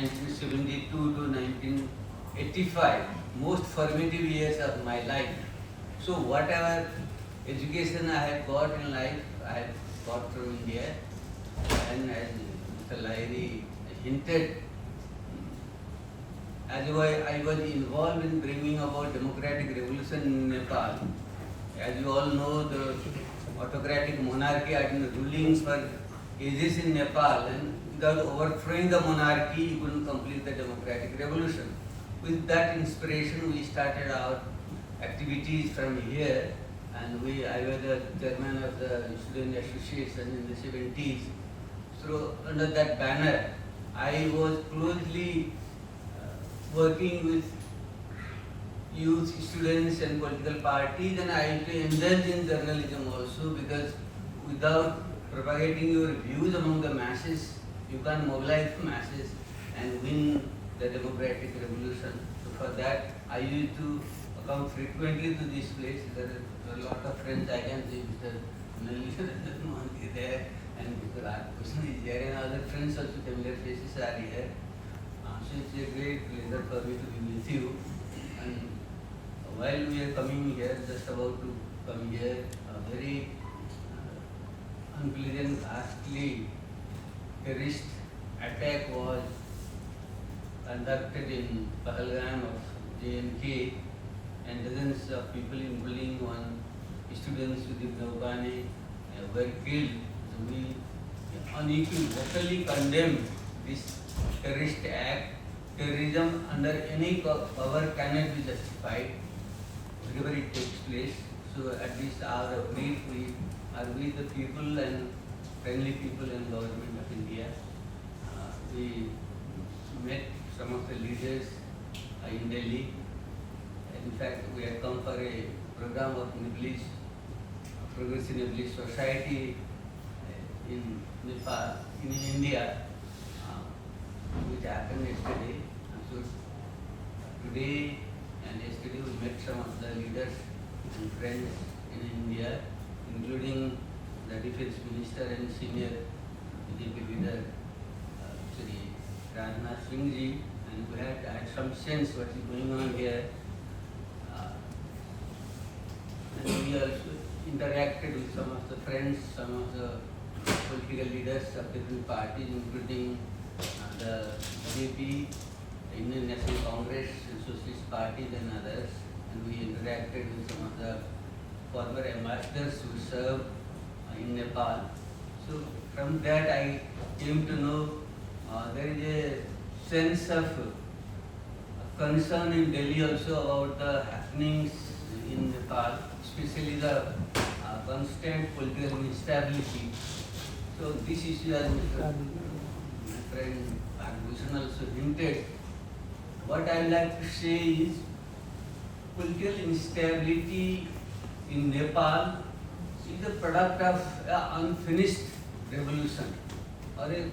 1972 to 1985, most formative years of my life. So whatever education I have got in life, I have got from India. And as Mr. Lahiri hinted, as I was involved in bringing about democratic revolution in Nepal. As you all know, the autocratic monarchy had been ruling for ages in Nepal, and without overthrowing the monarchy, you couldn't complete the democratic revolution. With that inspiration, we started our activities from here, and I was the chairman of the student association in the 70s. So under that banner, I was closely working with youth, students and political parties, and I used to indulge in journalism also, because without propagating your views among the masses, you can't mobilize the masses and win the democratic revolution. So for that, I used to come frequently to this place. There are a lot of friends I can see, Mr. Monarchy there, and Mr. Radhakrishnan is here, and other friends also, familiar faces are here. So it's a great pleasure for me to be with you. And while we are coming here, just about to come here, a very unpleasant, ghastly terrorist attack was conducted in Pahalgam of JNK, and dozens of people, including one student, Sudip Naukane, were killed. So we unequivocally condemn this terrorist act. Terrorism under any cover cannot be justified wherever it takes place. So at this hour of need, we are with the people and friendly people and government of India. We met some of the leaders in Delhi. In fact, we had come for a program of Nepalese, Progressive Nepalese Society in Nepal, in India, which happened yesterday. So today and yesterday we met some of the leaders and friends in India, including the Defense Minister and senior BJP leader, Shri Rajnath Singh ji, and we had some sense what is going on here. And we also interacted with some of the friends, some of the political leaders of different parties, including the BJP, Indian National Congress, and Socialist parties and others, and we interacted with some of the former ambassadors who served in Nepal. So from that I came to know there is a sense of concern in Delhi also about the happenings in Nepal, especially the constant political instability. So this issue, as my friend Bhabu also hinted, what I like to say is political instability in Nepal is the product of an unfinished revolution or a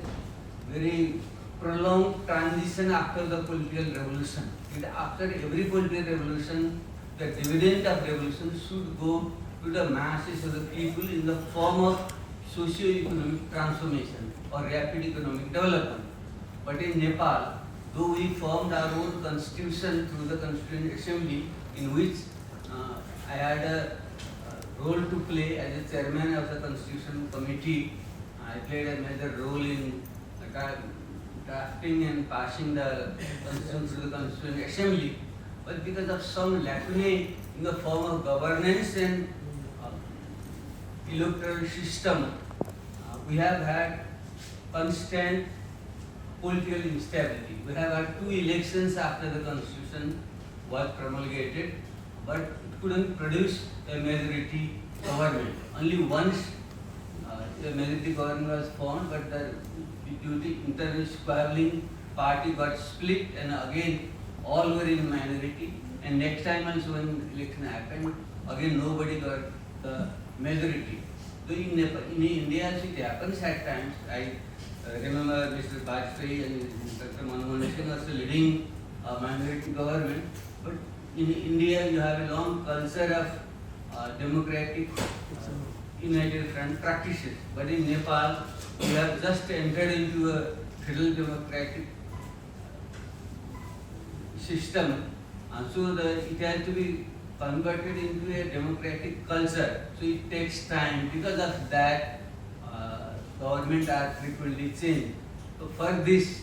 very prolonged transition after the political revolution. And after every political revolution, the dividend of revolution should go to the masses of the people in the form of socio-economic transformation or rapid economic development. But in Nepal, though we formed our own constitution through the Constituent Assembly, in which I had a role to play as a chairman of the Constitution Committee, I played a major role in drafting and passing the constitution through the Constituent Assembly. But because of some lacunae in the form of governance and electoral system, we have had constant political instability. We have had 2 elections after the constitution was promulgated, but it couldn't produce a majority government. Only once a majority government was formed, but due to internal squabbling, party got split, and again all were in minority. And next time also when election happened, again nobody got the majority. So in India it happens at times. I remember Mr. Bajpayee and Dr. Manmohan Singh also leading a minority government. But in India you have a long culture of democratic united front practices. But in Nepal, we have just entered into a federal democratic system, it has to be converted into a democratic culture. So it takes time. Because of that, government are frequently changed. So for this,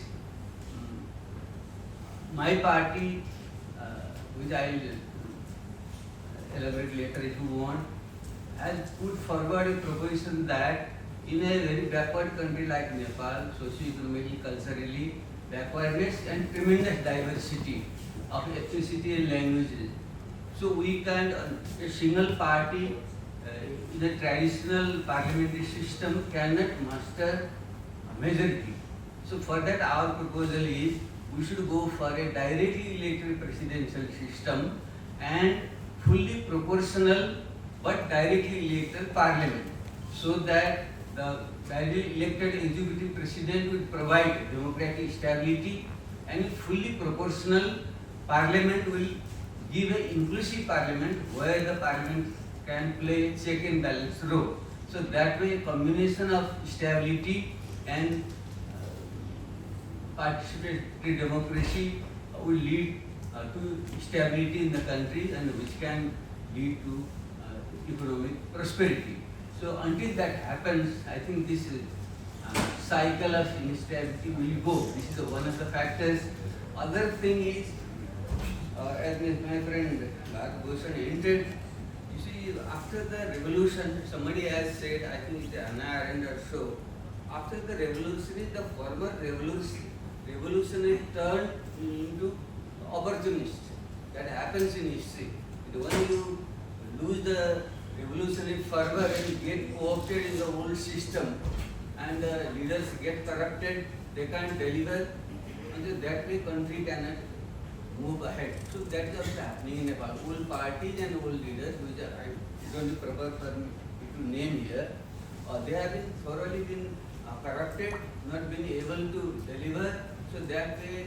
my party, which I will elaborate later if you want, has put forward a proposition that in a very backward country like Nepal, socio-economically, culturally, backwardness and tremendous diversity of ethnicity and languages. So we can, a single party in a traditional parliamentary system cannot muster a majority. So for that our proposal is we should go for a directly elected presidential system and fully proportional but directly elected parliament, so that the directly elected executive president will provide democratic stability and fully proportional parliament will give an inclusive parliament where the parliament can play a check and balance role. So that way a combination of stability and participatory democracy will lead to stability in the country and which can lead to economic prosperity. So until that happens, I think this cycle of instability will go. This is one of the factors. Other thing is, as my friend Babu entered, you see, after the revolution, somebody has said, I think it's Anna Arendt or so, after the revolution, the former revolutionary turned into opportunist. That happens in history. When you lose the revolutionary fervor and get co-opted in the old system and the leaders get corrupted, they can't deliver, and that way country cannot move ahead. So that is also happening in Nepal. Old parties and old leaders, which I don't prefer for me to name here, they have been thoroughly been corrupted, not been able to deliver. So that way,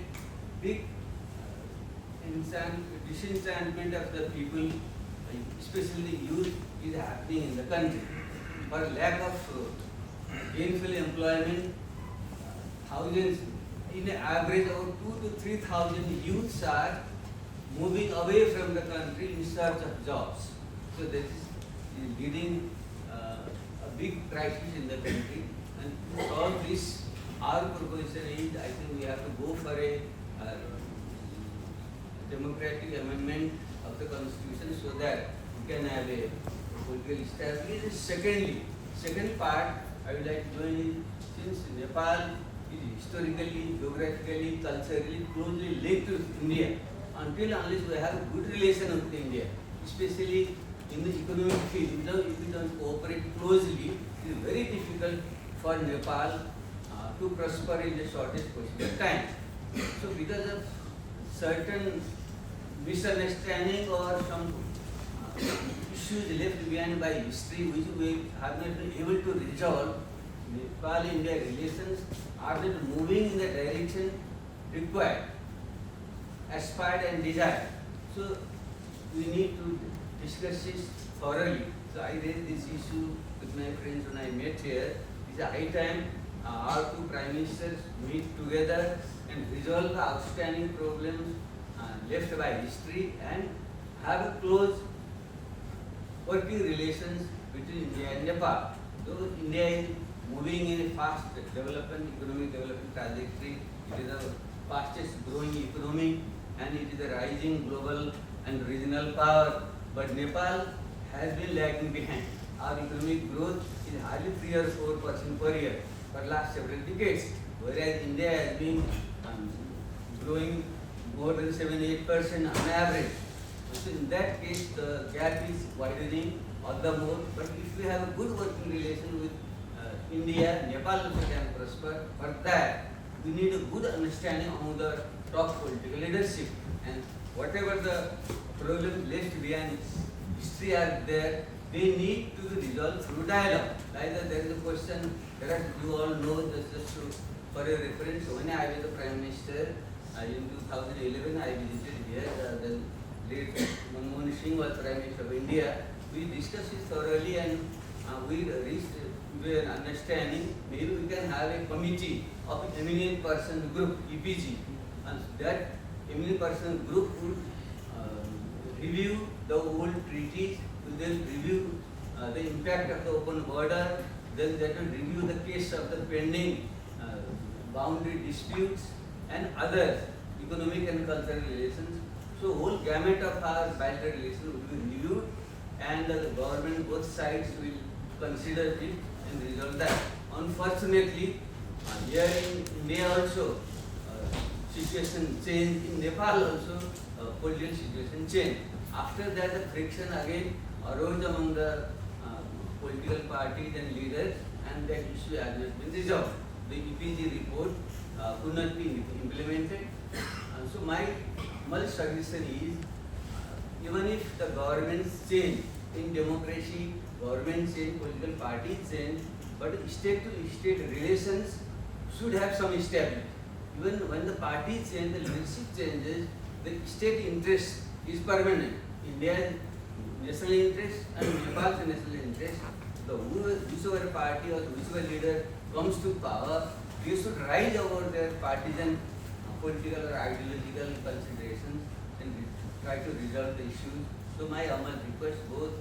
big disenchantment of the people, especially youth, is happening in the country. For lack of gainful employment, thousands, in an average of 2,000 to 3,000 youths are moving away from the country in search of jobs. So this is leading a big crisis in the country. And to solve this, our proposition is, I think we have to go for a democratic amendment of the constitution so that we can have a political stability. Second part I would like to join in, since Nepal is historically, geographically, culturally closely linked to India, unless we have a good relation with India, especially in the economic field, if we don't cooperate closely, it is very difficult for Nepal to prosper in the shortest possible time. So because of certain misunderstanding or some issues left behind by history which we have not been able to resolve, Nepal-India relations are not moving in the direction required, aspired and desired. So we need to discuss this thoroughly. So I raised this issue with my friends when I met here. It's a high time our two prime ministers meet together and resolve the outstanding problems left by history and have a close working relations between India and Nepal. Though India is moving in a fast development, economic development trajectory, it is the fastest growing economy and it is a rising global and regional power. But Nepal has been lagging behind. Our economic growth is hardly 3 or 4% per year for last several decades, whereas India has been growing more than 7-8% on average. So in that case, the gap is widening all the more. But if we have a good working relation with India, Nepal also can prosper. For that, we need a good understanding among the top political leadership. And whatever the problems left behind history are there, they need to be resolved through dialogue. Either there is a question, you all know, just for a reference, when I was the Prime Minister in 2011, I visited here, the late Manmohan Singh was Prime Minister of India. We discussed it thoroughly and we reached to an understanding. Maybe we can have a committee of eminent person group, EPG, and that eminent person group would review the old treaties, will then review the impact of the open border, then they will review the case of the pending boundary disputes and other economic and cultural relations. So whole gamut of our bilateral relations will be reviewed, and the government, both sides will consider it and resolve that. Unfortunately, here in India also, situation changed. In Nepal also, political situation changed. After that, the friction again arose among the political parties and leaders, and that issue has not been resolved. The EPG report could not be implemented. So my suggestion is, even if the governments change in democracy, government change, political parties change, but state to state relations should have some stability. Even when the parties change, the leadership changes, the state interest is permanent. India's national interest and Nepal's national interest. The whichever party or whichever leader comes to power, they should rise over their partisan political or ideological considerations and try to resolve the issues. So my humble request, both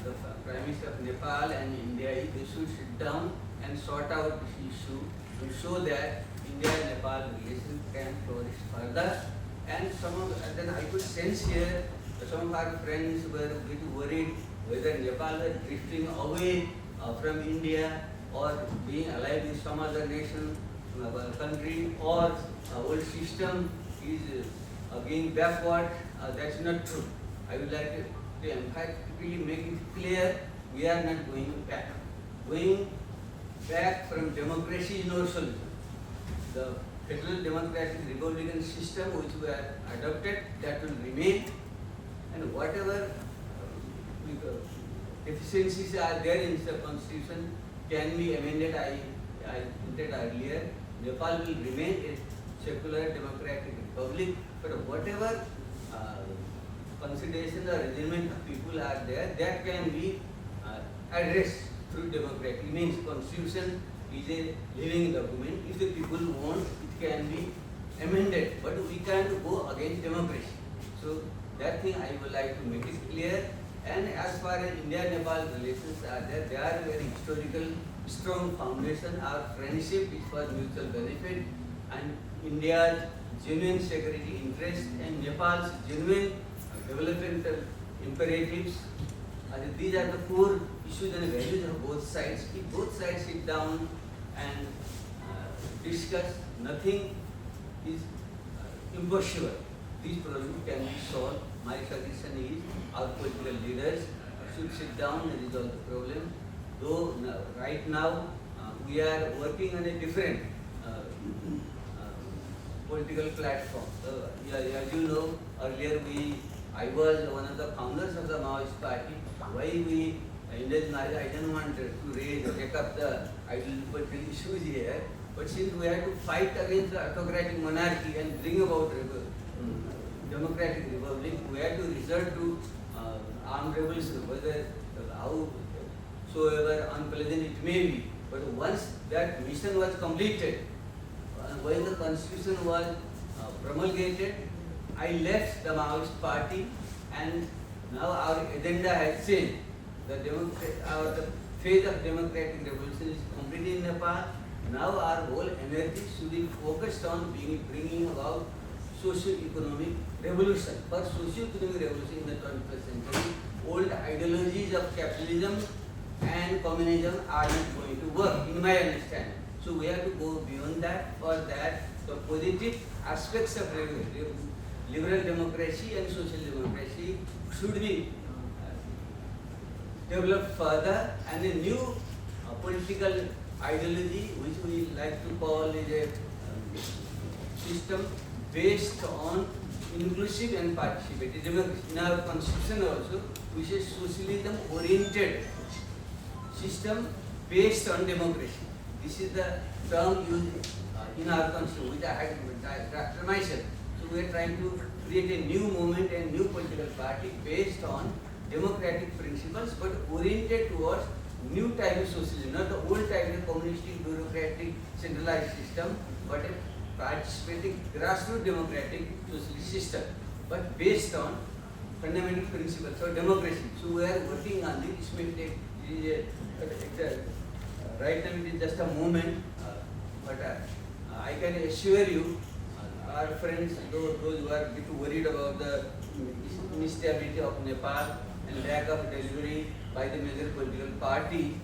the Prime Minister of Nepal and India, they should sit down and sort out this issue to show that India and Nepal relations can flourish further. And then I could sense here that some of our friends were a bit worried whether Nepal was drifting away from India or being allied with some other nation, country, or old system is again backward. That's not true. I would like to emphatically make it clear, we are not going back. Going back from democracy is no solution. The federal democratic republican system which we have adopted, that will remain, and whatever deficiencies are there in the constitution can be amended. I hinted earlier, Nepal will remain a secular democratic republic, but whatever consideration or resentment of people are there, that can be addressed through democratic means. Constitution is a living document. If the people want, it can be amended, but we can't go against democracy. So that thing I would like to make it clear. And as far as India-Nepal relations are there, they are very historical, strong foundation. Our friendship is for mutual benefit, and India's genuine security interest and Nepal's genuine developmental imperatives. These are the core issues and values of both sides. If both sides sit down and discuss, nothing is impossible. These problems can be solved. My suggestion is our political leaders should sit down and resolve the problem. Though right now we are working on a different political platform. As you know, earlier I was one of the founders of the Maoist party. Why we ended I didn't want to take up the political issues here, but since we had to fight against the autocratic monarchy and bring about democratic republic, we had to resort to armed revolution, whether howsoever unpleasant it may be. But once that mission was completed, when the constitution was promulgated, I left the Maoist party, and now our agenda has changed. The phase of democratic revolution is completed in Nepal. Now our whole energy should be focused on bringing about socio-economic revolution. For socio-economic revolution in the 21st century, old ideologies of capitalism and communism are not going to work, in my understanding. So we have to go beyond that. For that, the positive aspects of liberal democracy and social democracy should be developed further, and a new political ideology, which we like to call is a system based on inclusive and participatory democracy. In our constitution also, we say socialism oriented system based on democracy. This is the term used in our constitution, which I had drafted myself. So we are trying to create a new movement and new political party based on democratic principles, but oriented towards new type of socialism, not the old type of communistic, bureaucratic, centralized system, but a participating grassroots democratic socialist system, but based on fundamental principles of democracy. So we are working on this. It may take right now it is just a moment, but I can assure you, our friends, those who are a bit worried about the instability of Nepal and lack of delivery by the major political party,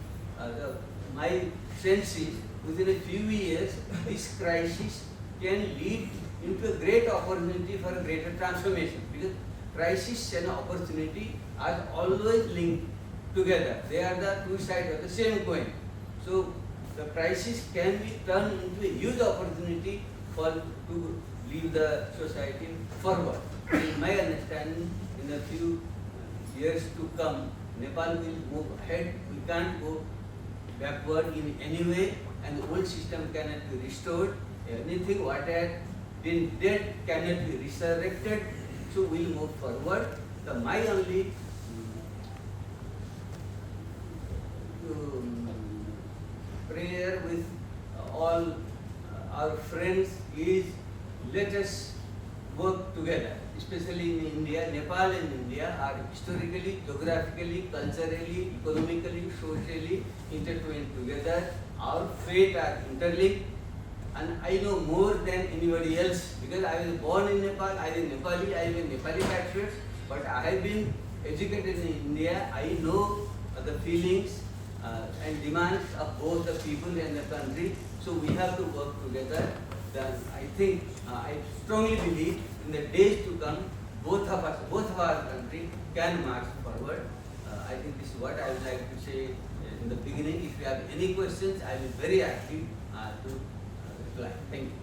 my sense is within a few years this crisis can lead into a great opportunity for a greater transformation, because crisis and opportunity are always linked together. They are the two sides of the same coin. So the crisis can be turned into a huge opportunity to lead the society forward. In my understanding, in a few years to come, Nepal will move ahead. We can't go backward in any way, and the old system cannot be restored. Anything what had been dead cannot be resurrected. So we'll move forward. My only prayer with all our friends is, let us work together, especially in India. Nepal and India are historically, geographically, culturally, economically, socially intertwined together. Our fate are interlinked, and I know more than anybody else, because I was born in Nepal, I am Nepali, I have a Nepali patriot, but I have been educated in India. I know the feelings and demands of both the people and the country. So we have to work together. I think, I strongly believe in the days to come, both of us, both of our country can march forward. I think this is what I would like to say in the beginning. If you have any questions, I will be very happy to reply. Thank you.